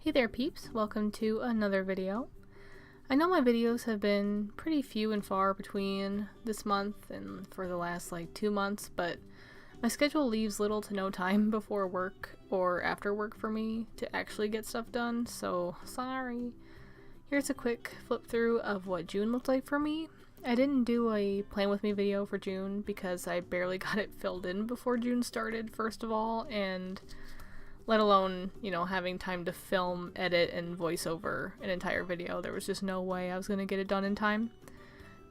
Hey there peeps, welcome to another video. I know my videos have been pretty few and far between this month and for the last 2 months, but my schedule leaves little to no time before work or after work for me to actually get stuff done, so sorry. Here's a quick flip through of what June looked like for me. I didn't do a plan with me video for June because I barely got it filled in before June started, first of all, and let alone, having time to film, edit, and voice over an entire video. There was just no way I was going to get it done in time.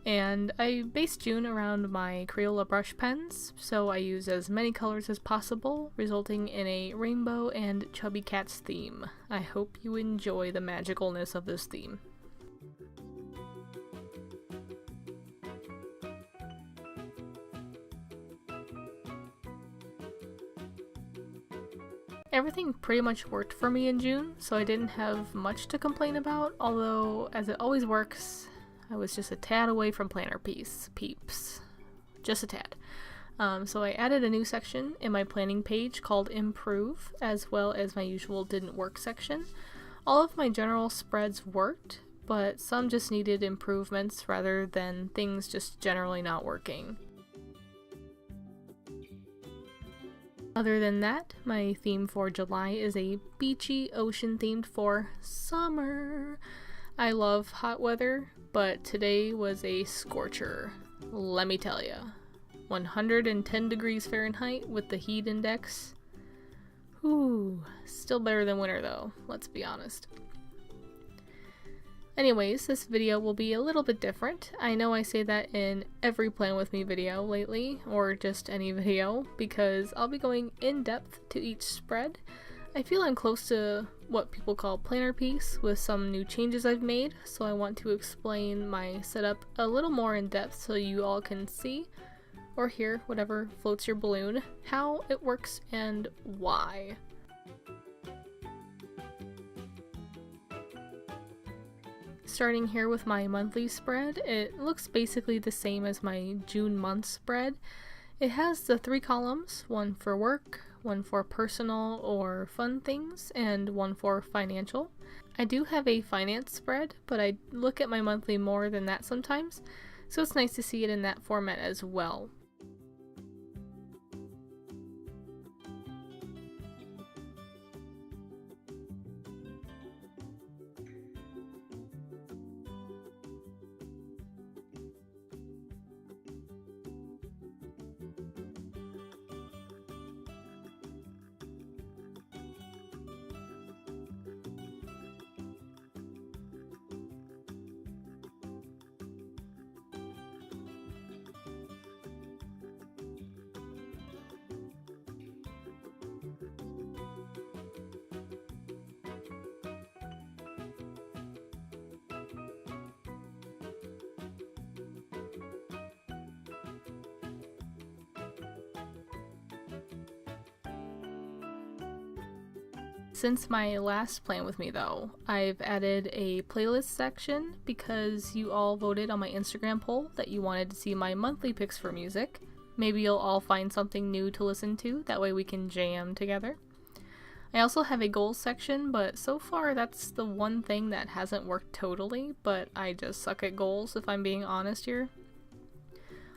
And I based June around my Crayola brush pens, so I used as many colors as possible, resulting in a rainbow and chubby cats theme. I hope you enjoy the magicalness of this theme. Everything pretty much worked for me in June, so I didn't have much to complain about, although, as it always works, I was just a tad away from planner peeps. Just a tad. So I added a new section in my planning page called Improve, as well as my usual Didn't Work section. All of my general spreads worked, but some just needed improvements rather than things just generally not working. Other than that, my theme for July is a beachy, ocean-themed for summer. I love hot weather, but today was a scorcher, let me tell ya. 110 degrees Fahrenheit with the heat index. Whew, still better than winter though, let's be honest. Anyways, this video will be a little bit different. I know I say that in every Plan With Me video lately, or just any video, because I'll be going in depth to each spread. I feel I'm close to what people call planner piece with some new changes I've made, so I want to explain my setup a little more in depth so you all can see, or hear, whatever floats your balloon, how it works and why. Starting here with my monthly spread, it looks basically the same as my June month spread. It has the 3 columns, one for work, one for personal or fun things, and one for financial. I do have a finance spread, but I look at my monthly more than that sometimes, so it's nice to see it in that format as well. Since my last Plan With Me though, I've added a playlist section because you all voted on my Instagram poll that you wanted to see my monthly picks for music. Maybe you'll all find something new to listen to, that way we can jam together. I also have a goals section, but so far that's the one thing that hasn't worked totally, but I just suck at goals if I'm being honest here.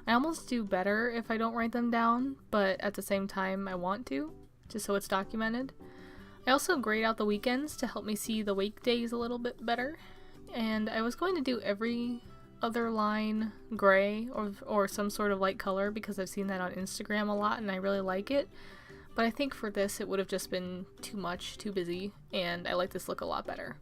I almost do better if I don't write them down, but at the same time I want to, just so it's documented. I also grayed out the weekends to help me see the weekdays a little bit better, and I was going to do every other line gray or some sort of light color because I've seen that on Instagram a lot and I really like it, but I think for this it would have just been too much, too busy, and I like this look a lot better.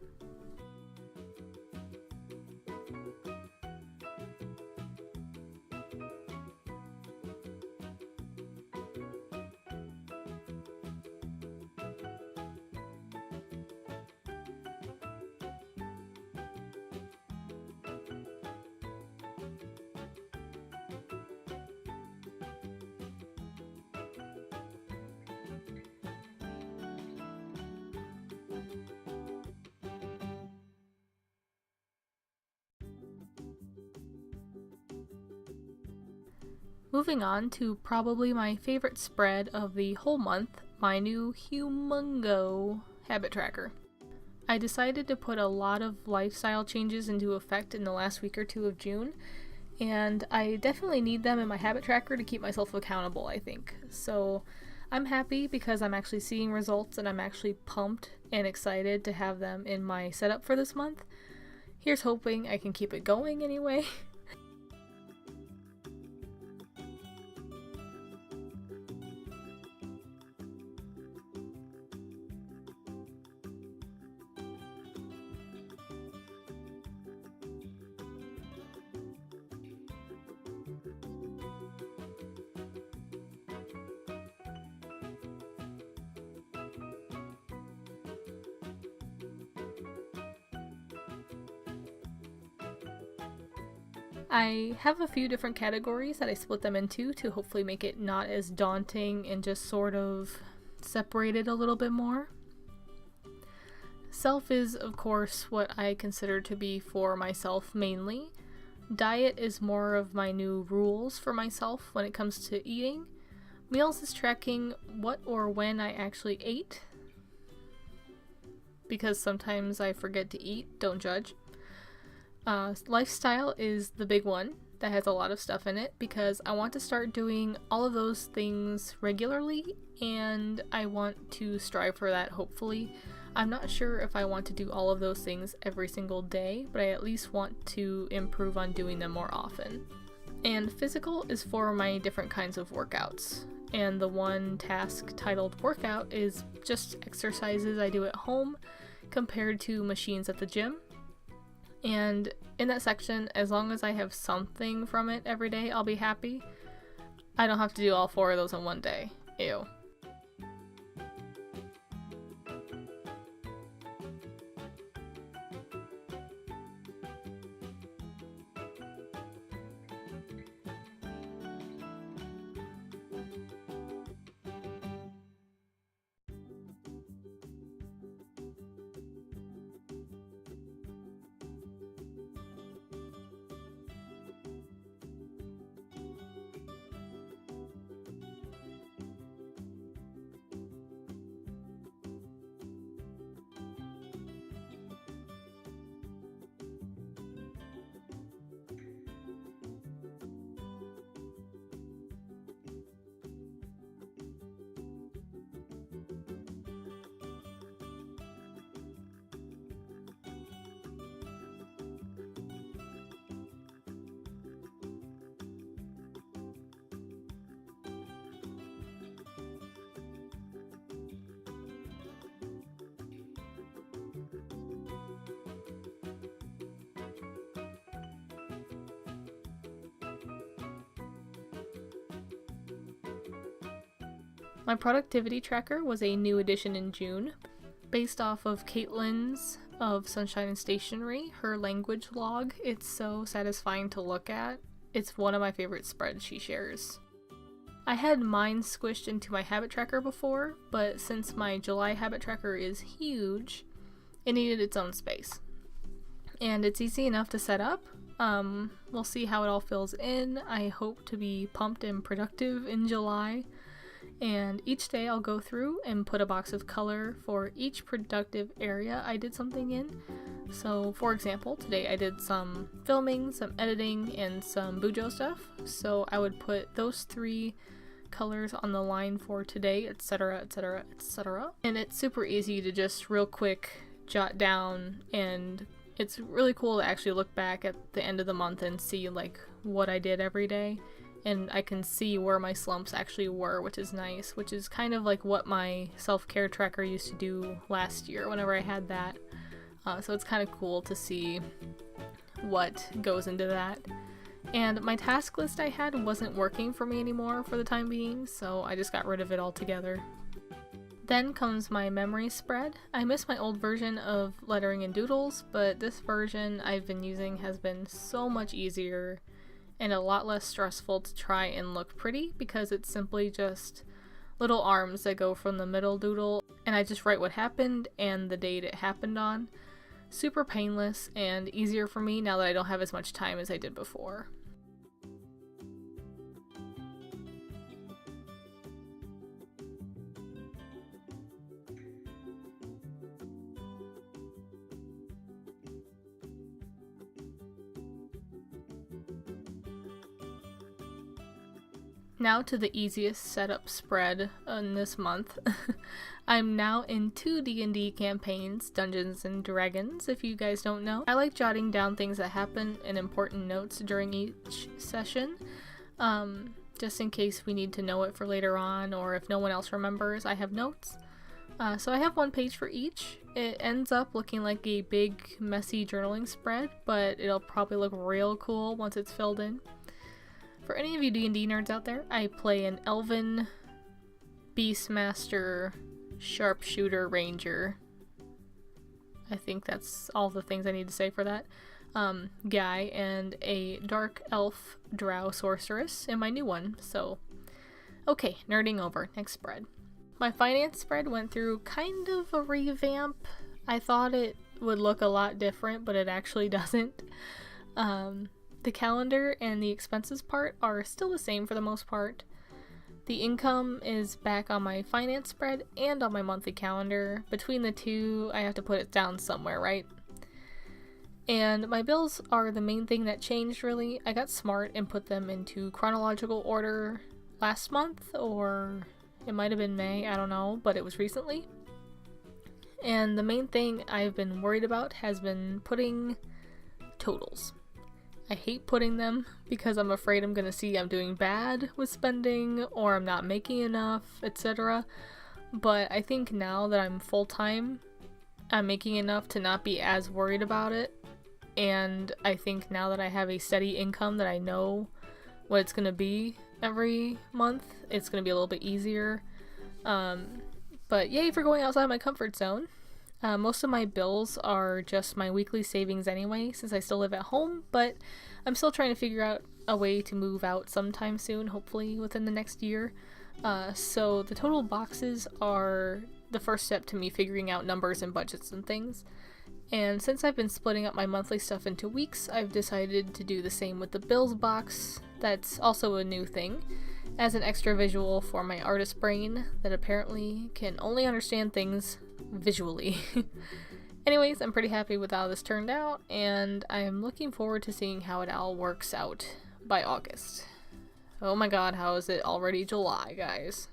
Moving on to probably my favorite spread of the whole month, my new humongo habit tracker. I decided to put a lot of lifestyle changes into effect in the last week or two of June, and I definitely need them in my habit tracker to keep myself accountable, I think. So I'm happy because I'm actually seeing results, and I'm actually pumped and excited to have them in my setup for this month. Here's hoping I can keep it going anyway. I have a few different categories that I split them into to hopefully make it not as daunting and just sort of separate it a little bit more. Self is, of course, what I consider to be for myself mainly. Diet is more of my new rules for myself when it comes to eating. Meals is tracking what or when I actually ate, because sometimes I forget to eat, don't judge. Lifestyle is the big one that has a lot of stuff in it because I want to start doing all of those things regularly, and I want to strive for that, hopefully. I'm not sure if I want to do all of those things every single day, but I at least want to improve on doing them more often. And physical is for my different kinds of workouts. And the one task titled workout is just exercises I do at home compared to machines at the gym. And in that section, as long as I have something from it every day, I'll be happy. I don't have to do all 4 of those in one day. Ew. My productivity tracker was a new addition in June, based off of Caitlin's of Sunshine and Stationery, her language log. It's so satisfying to look at. It's one of my favorite spreads she shares. I had mine squished into my habit tracker before, but since my July habit tracker is huge, it needed its own space. And it's easy enough to set up. We'll see how it all fills in. I hope to be pumped and productive in July. And each day I'll go through and put a box of color for each productive area I did something in. So for example, today I did some filming, some editing, and some Bujo stuff. So I would put those 3 colors on the line for today, etc, etc, etc. And it's super easy to just real quick jot down, and it's really cool to actually look back at the end of the month and see like what I did every day. And I can see where my slumps actually were, which is nice, which is kind of like what my self-care tracker used to do last year whenever I had that. So it's kind of cool to see what goes into that. And my task list I had wasn't working for me anymore for the time being, so I just got rid of it altogether. Then comes my memory spread. I miss my old version of lettering and doodles, but this version I've been using has been so much easier and a lot less stressful to try and look pretty because it's simply just little arms that go from the middle doodle, and I just write what happened and the date it happened on. Super painless and easier for me now that I don't have as much time as I did before. Now to the easiest setup spread in this month. I'm now in 2 D&D campaigns, Dungeons and Dragons, if you guys don't know. I like jotting down things that happen and important notes during each session, just in case we need to know it for later on, or if no one else remembers, I have notes. So I have 1 page for each. It ends up looking like a big, messy journaling spread, but it'll probably look real cool once it's filled in. For any of you D&D nerds out there, I play an elven beastmaster sharpshooter ranger. I think that's all the things I need to say for that. Guy, and a dark elf drow sorceress in my new one. So, okay, nerding over. Next spread. My finance spread went through kind of a revamp. I thought it would look a lot different, but it actually doesn't. The calendar and the expenses part are still the same for the most part. The income is back on my finance spread and on my monthly calendar. Between the two, I have to put it down somewhere, right? And my bills are the main thing that changed, really. I got smart and put them into chronological order last month, or it might have been May, I don't know, but it was recently. And the main thing I've been worried about has been putting totals. I hate putting them because I'm afraid I'm gonna see I'm doing bad with spending or I'm not making enough, etc. But I think now that I'm full-time, I'm making enough to not be as worried about it. And I think now that I have a steady income that I know what it's gonna be every month, it's gonna be a little bit easier. But yay for going outside my comfort zone. Most of my bills are just my weekly savings anyway, since I still live at home, but I'm still trying to figure out a way to move out sometime soon, hopefully within the next year. So the total boxes are the first step to me figuring out numbers and budgets and things. And since I've been splitting up my monthly stuff into weeks, I've decided to do the same with the bills box. That's also a new thing, as an extra visual for my artist brain that apparently can only understand things visually. Anyways, I'm pretty happy with how this turned out, and I'm looking forward to seeing how it all works out by August. Oh my god, how is it already July, guys?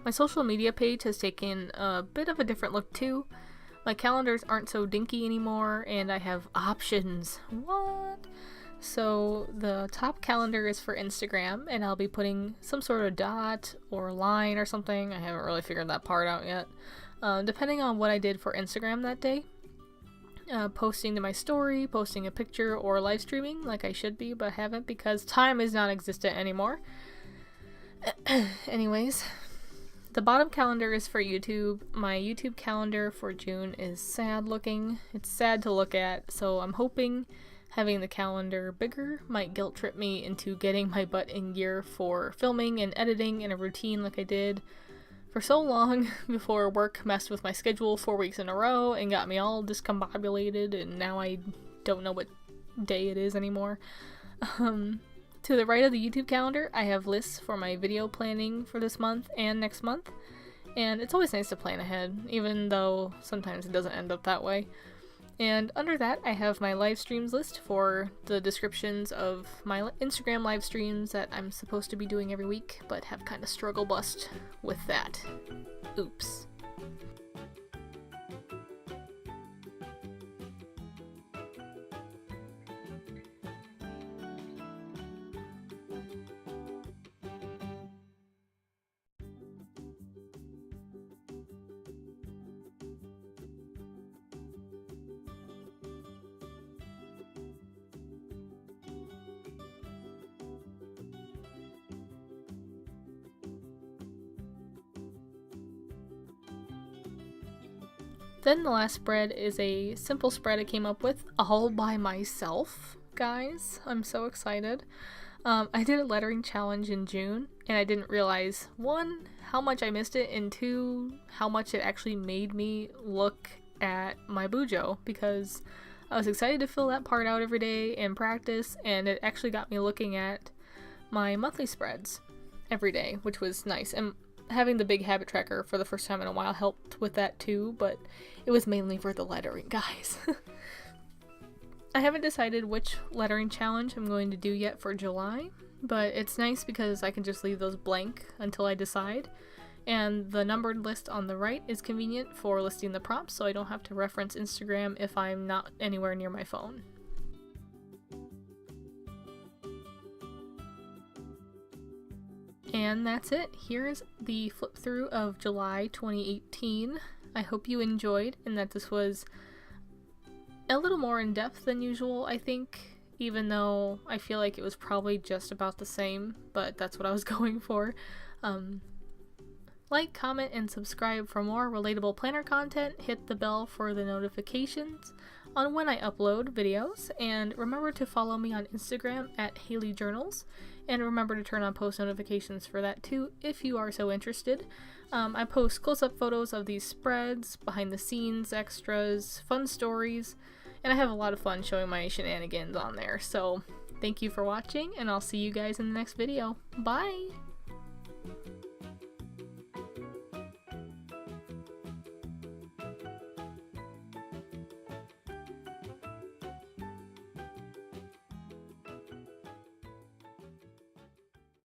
My social media page has taken a bit of a different look too. My calendars aren't so dinky anymore, and I have options. What? So the top calendar is for Instagram, and I'll be putting some sort of dot or line or something. I haven't really figured that part out yet. Depending on what I did for Instagram that day. Posting to my story, posting a picture, or live streaming like I should be, but haven't because time is non-existent anymore. Anyways. The bottom calendar is for YouTube. My YouTube calendar for June is sad looking. It's sad to look at, so I'm hoping having the calendar bigger might guilt trip me into getting my butt in gear for filming and editing in a routine like I did for so long before work messed with my schedule 4 weeks in a row and got me all discombobulated, and now I don't know what day it is anymore. To the right of the YouTube calendar, I have lists for my video planning for this month and next month, and it's always nice to plan ahead, even though sometimes it doesn't end up that way. And under that, I have my live streams list for the descriptions of my Instagram live streams that I'm supposed to be doing every week, but have kind of struggle bust with that. Oops. Then the last spread is a simple spread I came up with all by myself, guys. I'm so excited. I did a lettering challenge in June, and I didn't realize, 1, how much I missed it, and 2, how much it actually made me look at my bujo, because I was excited to fill that part out every day and practice, and it actually got me looking at my monthly spreads. every day, which was nice. And having the big habit tracker for the first time in a while helped with that too, but it was mainly for the lettering, guys. I haven't decided which lettering challenge I'm going to do yet for July, but it's nice because I can just leave those blank until I decide. And the numbered list on the right is convenient for listing the prompts, so I don't have to reference Instagram if I'm not anywhere near my phone. And that's it. Here's the flip through of July 2018. I hope you enjoyed and that this was a little more in depth than usual, I think, even though I feel like it was probably just about the same, but that's what I was going for. Like, comment, and subscribe for more relatable planner content. Hit the bell for the notifications on when I upload videos, and remember to follow me on Instagram at Haley Journals, and remember to turn on post notifications for that too if you are so interested. I post close-up photos of these spreads, behind the scenes, extras, fun stories, and I have a lot of fun showing my shenanigans on there. So thank you for watching, and I'll see you guys in the next video. Bye!